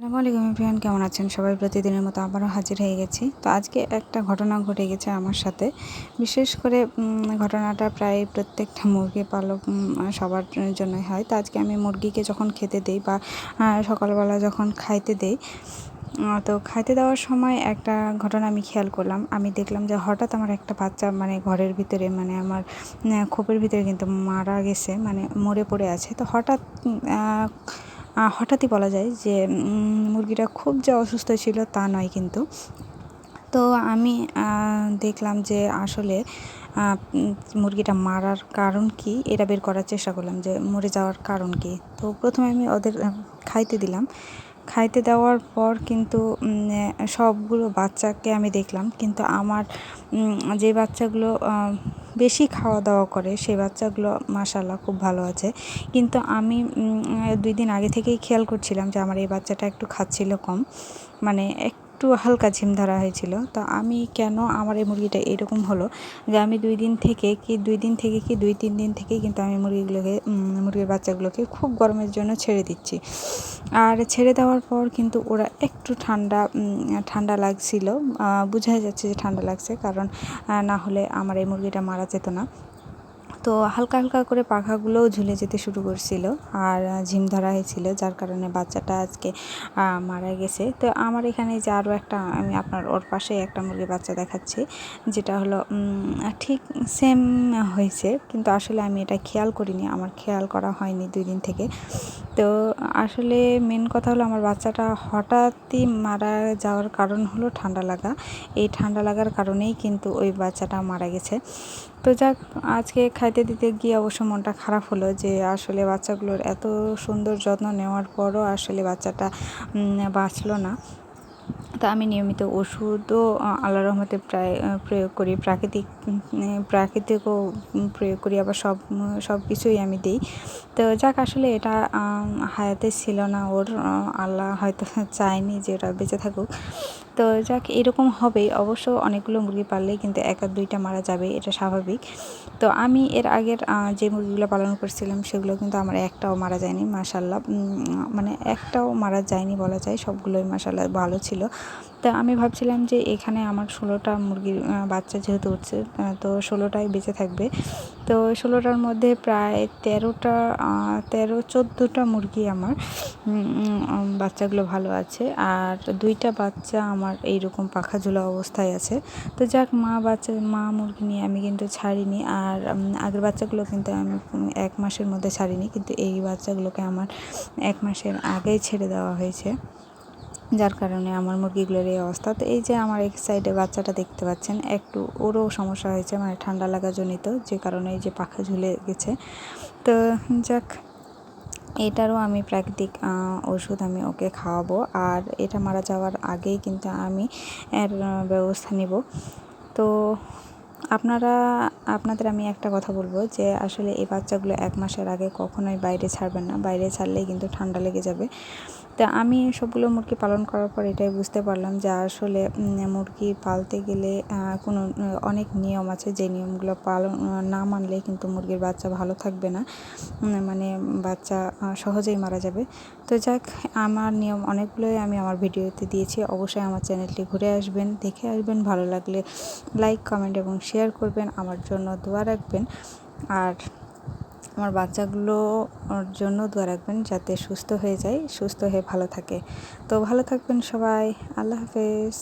আসসালামু আলাইকুম এভরিওয়ান, কেমন আছেন সবাই? প্রতিদিনের মতো আবারও হাজির হয়ে গেছি। তো আজকে একটা ঘটনা ঘটে গেছে আমার সাথে। বিশেষ করে ঘটনাটা প্রায় প্রত্যেকটা মুরগি পালক সবার জন্যই হয়। তো আজকে আমি মুরগিকে যখন খেতে দেই বা সকালবেলা যখন খাইতে দেই, তো খাইতে দেওয়ার সময় একটা ঘটনা আমি খেয়াল করলাম। আমি দেখলাম যে হঠাৎ আমার একটা বাচ্চা ঘরের ভিতরে আমার খোপের ভিতরে কিন্তু মারা গেছে, মরে পড়ে আছে। তো হঠাৎই বলা যায় যে মুরগিটা খুব যে অসুস্থ ছিল তা নয় কিন্তু। তো আমি দেখলাম যে আসলে মুরগিটা মারার কারণ কি এটা বের করার চেষ্টা করলাম যে মরে যাওয়ার কারণ কি। তো প্রথমে আমি ওদের খাইতে দিলাম। খাইতে দেওয়ার পর কিন্তু সবগুলো বাচ্চাকে আমি দেখলাম, কিন্তু আমার যে বাচ্চাগুলো বেশি খাওয়া দাওয়া করে সেই বাচ্চাগুলো মাশাআল্লাহ খুব ভালো আছে। কিন্তু আমি 2 দিন আগে থেকেই খেয়াল করছিলাম যে আমার এই বাচ্চাটা একটু খাচ্ছিল কম, একটু হালকা ঝিম ধরা হয়েছিল। তো আমি কেন আমার এই মুরগিটা এরকম হলো যে আমি 2-3 দিন থেকেই কিন্তু আমি মুরগির বাচ্চাগুলোকে খুব গরমের জন্য ছেড়ে দিচ্ছি। আর ছেড়ে দেওয়ার পর কিন্তু ওরা একটু ঠান্ডা লাগছিল, বোঝাই যাচ্ছে যে ঠান্ডা লাগছে, কারণ না হলে আমার এই মুরগিটা মারা যেত না। তো হালকা হালকা করে পাখাগুলোও ঝুলে যেতে শুরু করছিল আর ঝিম ধরা হয়েছিল, যার কারণে বাচ্চাটা আজকে মারা গেছে। তো আমার এখানে যে আরও একটা, আমি আপনার ওর পাশে একটা মুরগির বাচ্চা দেখাচ্ছি, যেটা হলো ঠিক সেম হয়েছে, কিন্তু আসলে আমি এটা খেয়াল করিনি, আমার খেয়াল করা হয়নি 2 দিন থেকে। তো আসলে মেন কথা হলো আমার বাচ্চাটা হঠাৎই মারা যাওয়ার কারণ হলো ঠান্ডা লাগা। এই ঠান্ডা লাগার কারণেই কিন্তু ওই বাচ্চাটা মারা গেছে। তো যাক, আজকে খাইতে দিতে গিয়ে অবশ্য মনটা খারাপ হলো যে আসলে বাচ্চাগুলোর এত সুন্দর যত্ন নেওয়ার পরও আসলে বাচ্চাটা বাঁচলো না। তো আমি নিয়মিত ওষুধও আল্লাহর রহমতে প্রায় প্রয়োগ করি, প্রাকৃতিকও প্রয়োগ করি, আবার সব কিছুই আমি দিই। তো যাক, আসলে এটা হায়াতে ছিল না ওর, আল্লাহ হয়তো চায়নি যে ওরা বেঁচে থাকুক। তো যাক, এরকম হবেই অবশ্য, অনেকগুলো মুরগি পাললেই কিন্তু 1-2টা মারা যাবে, এটা স্বাভাবিক। তো আমি এর আগের যে মুরগিগুলো পালন করছিলাম সেগুলো কিন্তু আমার একটাও মারা যায়নি মাশাআল্লাহ, একটাও মারা যায়নি বলা যায়, সবগুলোই মাশাআল্লাহ ভালো ছিল। তো আমি ভাবছিলাম যে এখানে আমার 16টা মুরগির বাচ্চা যেহেতু উঠছে, তো 16টাই বেঁচে থাকবে। তো 16টার মধ্যে প্রায় 13-14টা মুরগি আমার বাচ্চাগুলো ভালো আছে, আর 2টা বাচ্চা আমার এইরকম পাখা ঝোলা অবস্থায় আছে। তো যাক, মা মুরগি নিয়ে আমি কিন্তু ছাড়িনি, আর আগের বাচ্চাগুলো কিন্তু আমি 1 মাসের মধ্যে ছাড়িনি, কিন্তু এই বাচ্চাগুলোকে আমার 1 মাসের আগেই ছেড়ে দেওয়া হয়েছে, যার কারণে আমার মুরগিগুলোর এই অবস্থা। তো এই যে আমার এক সাইডে বাচ্চাটা দেখতে পাচ্ছেন, একটু ওরও সমস্যা হয়েছে, ঠান্ডা লাগা জনিত, যে কারণে এই যে পাখা ঝুলে গেছে। তো যাক, এটারও আমি প্রাকৃতিক ওষুধ আমি ওকে খাওয়াবো, আর এটা মারা যাওয়ার আগেই কিন্তু আমি এর ব্যবস্থা নিব। তো আপনাদের আমি একটা কথা বলবো যে আসলে এই বাচ্চাগুলো 1 মাসের আগে কখনোই বাইরে ছাড়বেন না, বাইরে ছাড়লেই কিন্তু ঠান্ডা লেগে যাবে। তো আমি সবগুলো মুরগি পালন করার পর এটাই বুঝতে পারলাম যে আসলে মুরগি পালতে গেলে অনেক নিয়ম আছে, যে নিয়মগুলো পালন না মানলে কিন্তু মুরগির বাচ্চা ভালো থাকবে না, বাচ্চা সহজেই মারা যাবে। তো যাক, আমার নিয়ম অনেকগুলোই আমি আমার ভিডিওতে দিয়েছি, অবশ্যই আমার চ্যানেলটি ঘুরে আসবেন, দেখে আসবেন, ভালো লাগলে লাইক, কমেন্ট এবং শেয়ার করবেন, আমার জন্য দোয়া রাখবেন, আর আমার বাচ্চাগুলোর জন্য দোয়া রাখবেন যাতে সুস্থ হয়ে যায়, সুস্থ হয়ে ভালো থাকে। তো ভালো থাকবেন সবাই, আল্লাহ হাফেজ।